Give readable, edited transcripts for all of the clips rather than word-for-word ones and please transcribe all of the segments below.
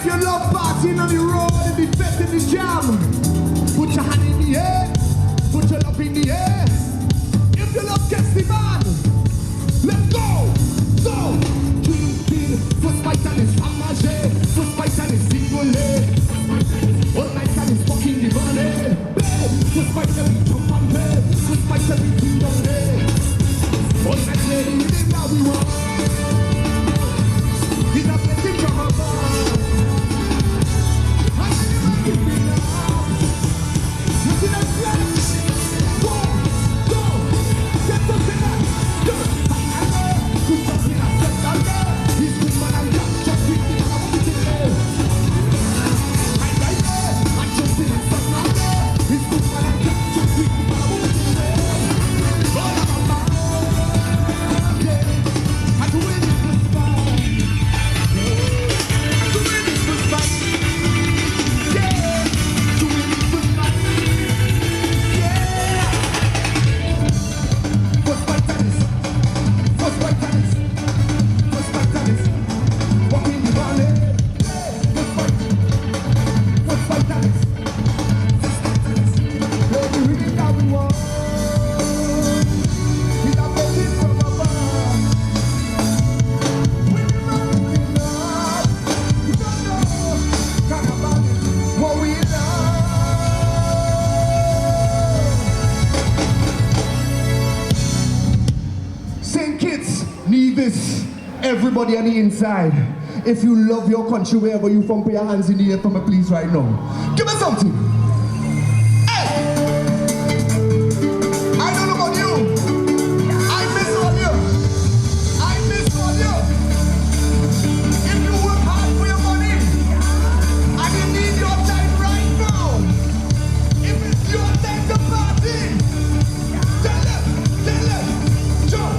If you love partying on the road and be fed in the jam, put your hand in the air, put your love in the air. If you love Kesty Man, let's go, go. First fight and it's Amage, first fight and it's Singole. All night and it's fucking the money. First fight and it's jump and play, first fight and it's Singole. All night lady, we did that we want. He's a blessing from above. Everybody on the inside, if you love your country wherever you from, put your hands in the air for me please right now. Give me something. Hey! I don't know about you. I miss all you. I miss all you. If you work hard for your money, and you need your time right now, if it's your time to party, tell them, jump.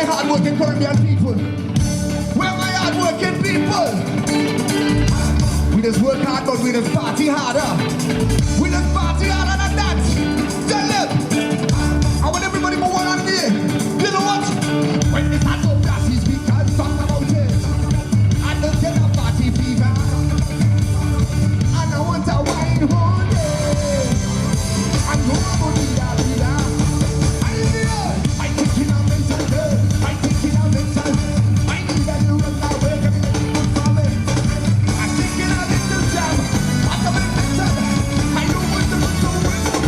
Hard-working Caribbean people. Where my hard-working people? We just work hard, but we just party harder. We just party harder than that. Tell them. I want everybody move on there. You know what? When it's hot up, that is we can talk about it. I don't get a party fever. And I want a wine all day. I know I'm gonna be that leader. I think in a mental girl. I think in a mental. I need that to run away. I think in a little jam. I come in mental. I know what to do.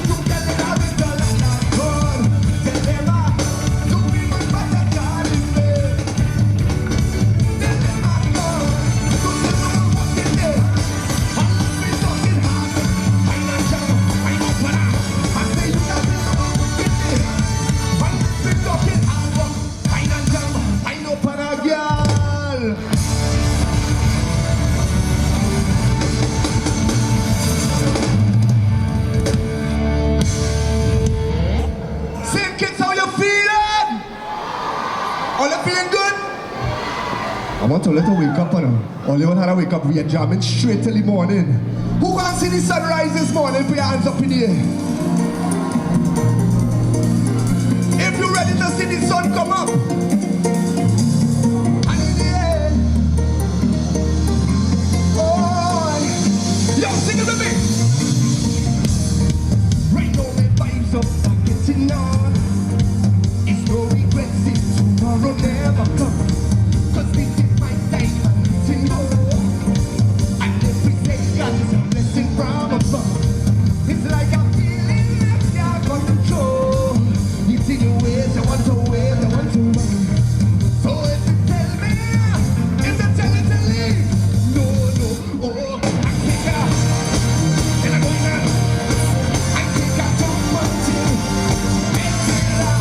I want to let her wake up on her. All you want her to wake up, we are jamming straight till the morning. Who wants to see the sunrise this morning? Put your hands up in the air. If you're ready to see the sun come up. And in the air. Oh, yo, sing it with me. Right now, my vibes up, I'm getting on. It's no regrets if tomorrow never comes. Cause this is my time, I'm getting more. And every second is a blessing from above. It's like I'm feeling like I got control. It's in your ways, I want to wait, I want to run. So if you tell me, if you tell it to leave, no, oh, I kick out. And I'm going out. I kick out too much. Until I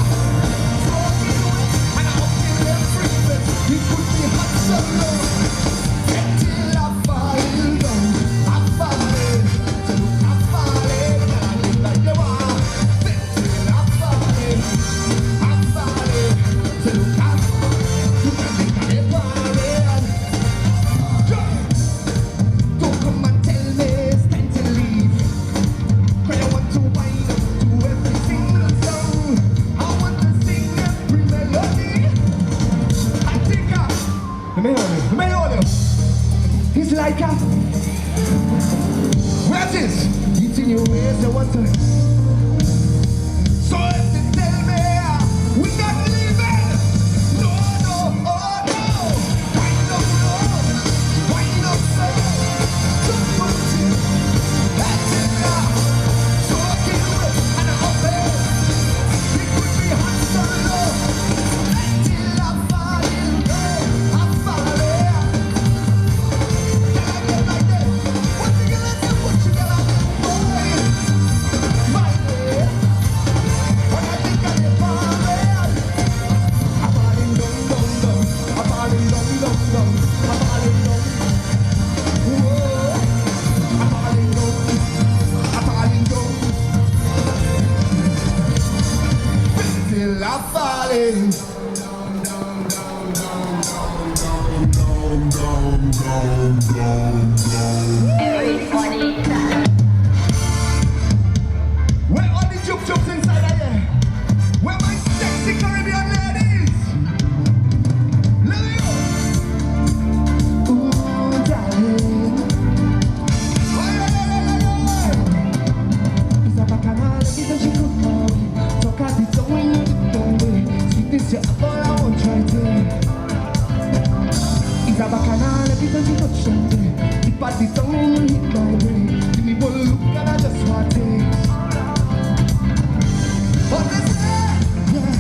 throw it away. And I hope you let free, but you put me hot so low. Until I fall down, I'm falling. So look, I'm falling, and I look like you are. Until I'm falling, so look, I'm you can make me falling. Don't come and tell me it's time to leave. Cause I want to wind up to every single song. I want to sing every melody. I think let me hold you. It's like a where it is? It's in your ways, I want to. So if you tell me we're not leaving, no, oh no. Wind up low, wind up slow. Don't put it, that's it now. So I can do it, and I hope it could be hot so low. Until I'm falling, I'm falling. Can I get like that? What you gonna do? What you gonna do? Boy, my way. When I think I get falling, I'm falling down. I'm falling down. I'm falling down. Whoa, I'm falling down. I'm falling down. Till I'm falling. Where are the juke inside of here? Where my sexy Caribbean ladies? Let me go. Ooh, darling. It's a bacchanal, it's a chicken. Talk at the tongue when you don't wait. Sweetness, you have all I won't try to. It's a bacchanal, it's a chicken. Tip at the tongue when you hit my way. Give me one look and I just want it. What they say, yeah.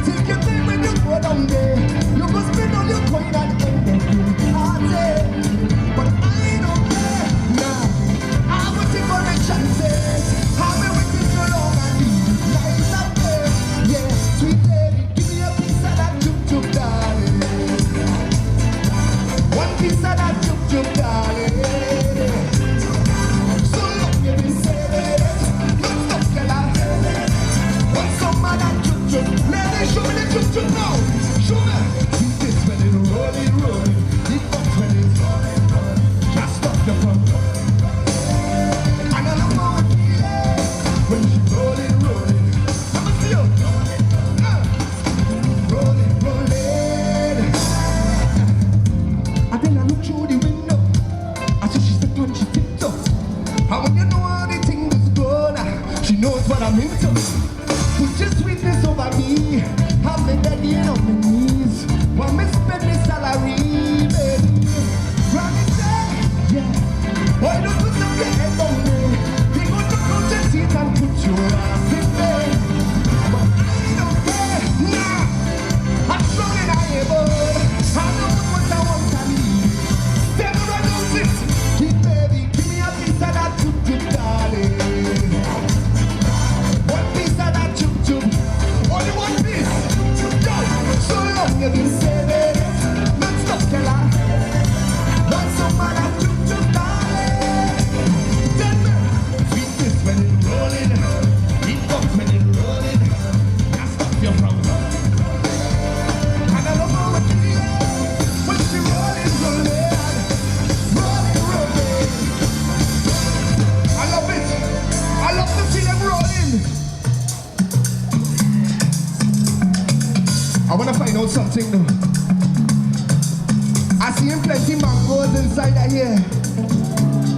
Take your time when you go down there. You must spend all your coin and end the day. I say, but I don't care. Nah, I will take all the chances. I've been waiting so long and leave nice up there. Yeah, sweet lady, give me a piece of that juke, darling. One piece of that juke, darling. So long you been saying, don't stop, girl, I tell it. Want some of that juke, lady, show me the juke now. Show me. See this when it rolling. It bumps when it's rolling. Just stop the pump. And I love how it feels when she rolling. Let me see you. Rolling. And then I look through the window. I see she's the punch, she tiptoe. And when you know how the thing is going, she knows what I'm into. Put your sweetness over me. Have me daddy on my knees. Want me spend me salary, baby. Promise that, yeah. Why don't you stop your head on me? They go to count your teeth and put your ass in bed. But I don't care, nah. I'm strong and I able. I know what I want to need. Step right on it. Keep baby, give me a piece of that juke, darling. One piece of that juke. Only one piece. Yo, so long you've been saving it. Don't stop, killer. Want some of that juke, darling. Tell me, sweetness when it's rolling. It something new. I see him plenty mangoes inside of here.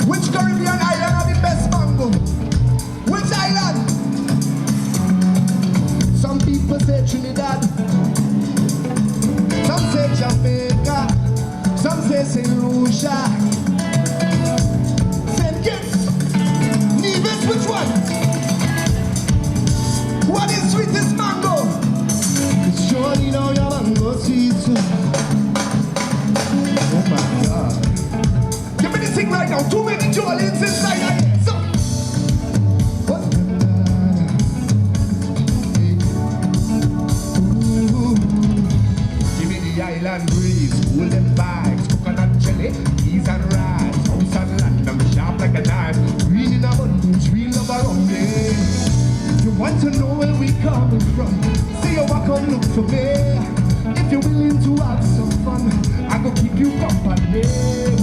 Which Caribbean island are the best mango? Which island? Some people say Trinidad. Some say Jamaica. Some say St. Lucia. St. Kitts. Nevis, which one? What is sweetest mango? It's surely now your mango sweet too. Oh my God. Give me the thing right now. Too many Jolines inside of here. So. What? Ooh. Give me the island breeze. Golden vibes. Coconut jelly. Peas and rice. House and land. I'm sharp like a knife. Green in abundance. Real love around me. You want to know where we coming from? Say you walk come look for me. If you're willing to have some fun, I go keep you company.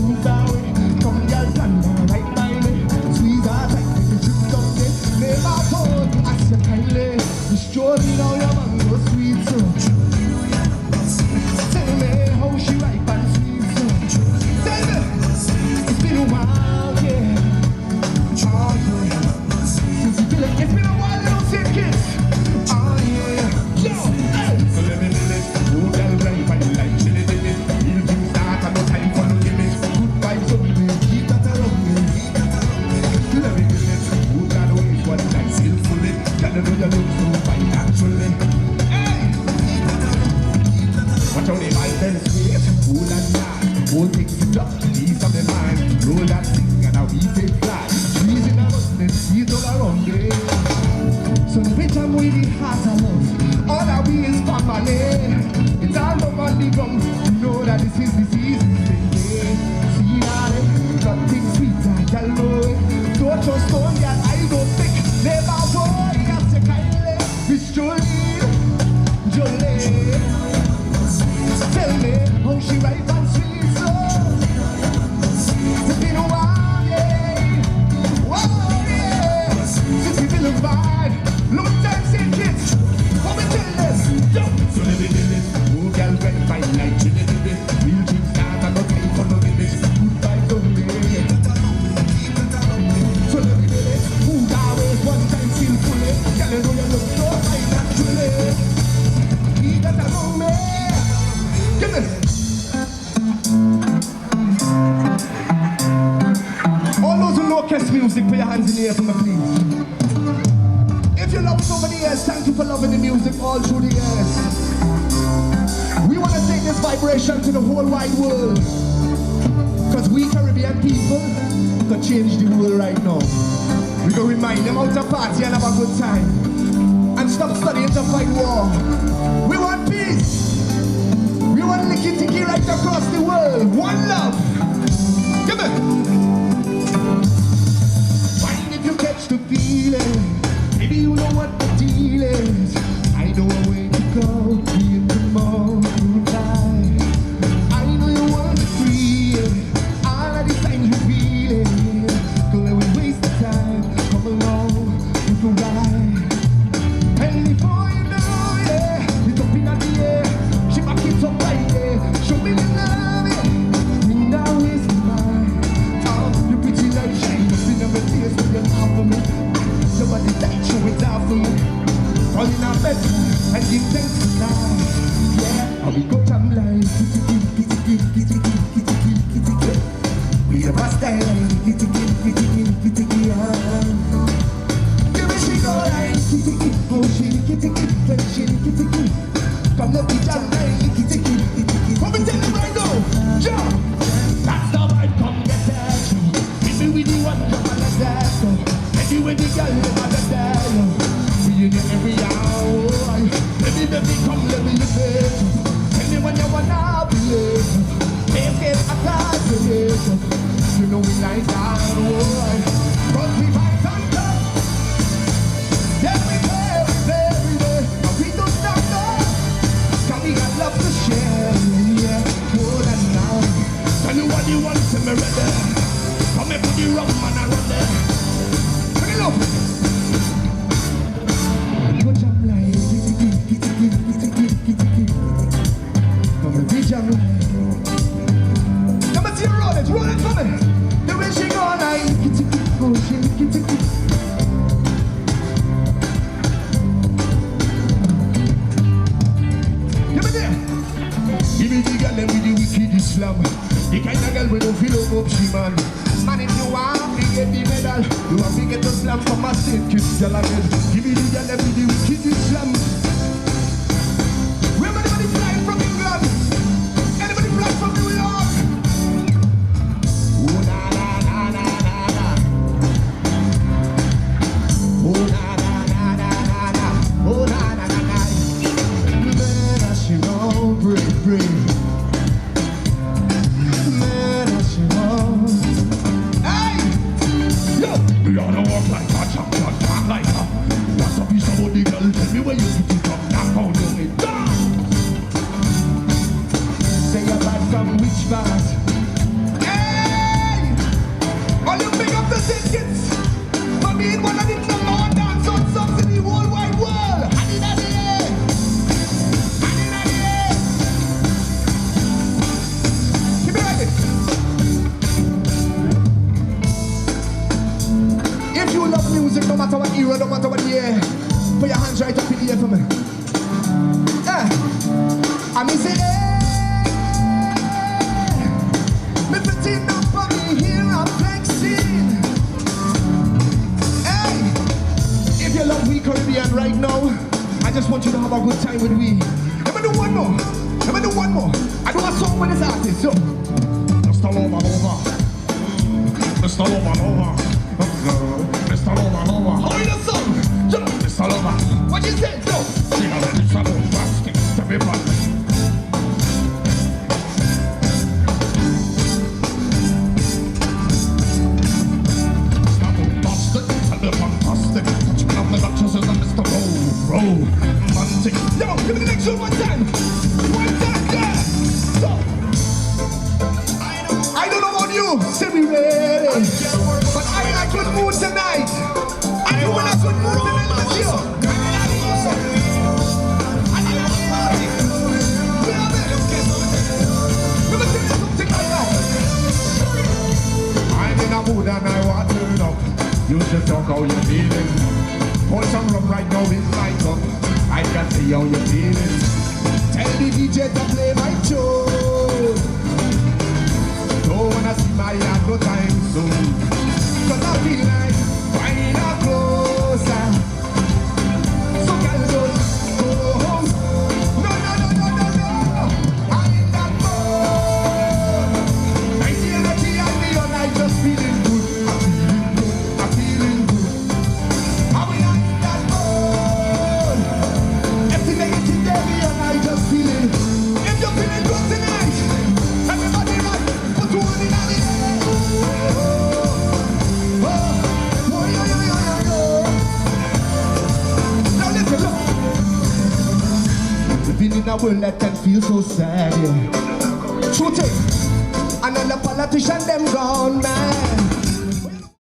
Move that way, come girl, stand right by me. Squeeze our tight, make the trip down there. Lay my phone, ask you kindly. You surely know your mango sweet, so tell me how she ripe and sweet, so tell me, it's been a while, yeah. Oh yeah, since you feel like it's been a while, you don't see kids. Oh yeah, yo, hey. So let me feel it, oh girl, ripe and like chili dip it. Real things start and no time for no limit. Good vibes only, keep that around me. Let me feel it, oh girl, always one time skillfully. Girl, you know you look so fine actually. Hey, watch how they bite them sweet, cool and nice. Whole things it up, peace of the mind. Roll that thing and now we take flight. Trees in a abundance, seeds all around me. So the bitch I'm with the heart of love. All I be is family. It's all love on the ground. You know that this is the season, baby. See that it, got things sweet and yellow. Don't trust stone, girl, I don't think. Never worry, that's your kindly. It's Jolie, Jolie. Tell me how she ripe and sweet, so it's been a while, yeah. Whoa, yeah. Since we feel a vibe, long time since kids. Come and tell us, yo. So let me feel it. Oh, girl, red fine like chili dip it. Real dreams start and no time for no limits. Good vibes only. So let me feel it. Move always one time skillfully. Girl, you know you look so fine naturally. Keep that around me. Give me. All those who know orchestra music, put your hands in the air for me, please. If you love us over the years, thank you for loving the music all through the years. We want to take this vibration to the whole wide world. Because we Caribbean people could change the world right now. We go remind them how to party and have a good time. And stop studying to fight war. We want peace. We want licky-ticky right across the world. One love. Give me. Fine if you catch the feeling. Maybe you know what the deal is. I know a way to go. Be in the morning time. I know you want to free. All of these times you feel it. Don't let me waste the time. Come along, you can ride. And before you know, yeah, it's up in the air. She back it up right there. Show me the love, yeah. Bring that waist to mine. Oh, you pretty like shine. You see never tears when you're out for me. Somebody that show it out for me. All in our bed and give thanks to life. Yeah, how we go come like we the best day like give me she go like oh she come let me jam like come and tell me right now jump. That's the vibe, come get that. Give me with the one jump like that. Anyway the girl never let that. We in every hour. Let me come, let me listen. Tell me when you wanna be late. Make it a class. You know we like that, boy. Cause we fight and come. Yeah, we play every day. And we don't stop now. Cause we got love to share. Yeah, more than now. Tell me what you want, tell me ready. Come and put the rum and I run there. Bring it up. come from a state kids, girl again. Give me the girl, let me the wicked slam. Where anybody flying from England? Anybody flying from New York? Oh na na na na na na. Oh na na na na na na. Oh na na na na. Man, I should know, brave. Man, I should know. Hey, yo. We all know walk like a champion, talk like a. What's a piece of body, girl? Tell me where you get it from. Now how do it? Say you're bad from which part? Hey! All you pick up the tickets for being one of the number one dance on songs in the whole wide world. Keep it ready. If you love music, no matter what era, no matter what year, put your hands right up in the air for me. I mean say, me pretend up for me here, I'm flexing. Hey, if you love we Caribbean right now, I just want you to have a good time with we. Let me do one more. I do a song with this artist, so. Mr. Lova. Mr. Lova. Mr. Lova. How is the song? Mr. Lova. What you say? Go. Sing a little trouble, basket, to be back. Romantic. Yo, give me the next one time, yeah. So, I don't know about you, say me ready, but I'm in a good mood tonight. Are you in a good mood tonight with you? I'm in a mood and I want to turn up. You should talk how you're feeling. Pour some rum right now in my cup. I can see how you're feeling. Tell the DJ to play my tune. Don't wanna see my hand no time soon. Cause I feel like buying a closer. So girl just go home. No. I'm in that mode. I see energy and me and I just feeling good. I'm feeling good. In a world that can feel so sad, yeah. True thing. Another politician, them gone, man.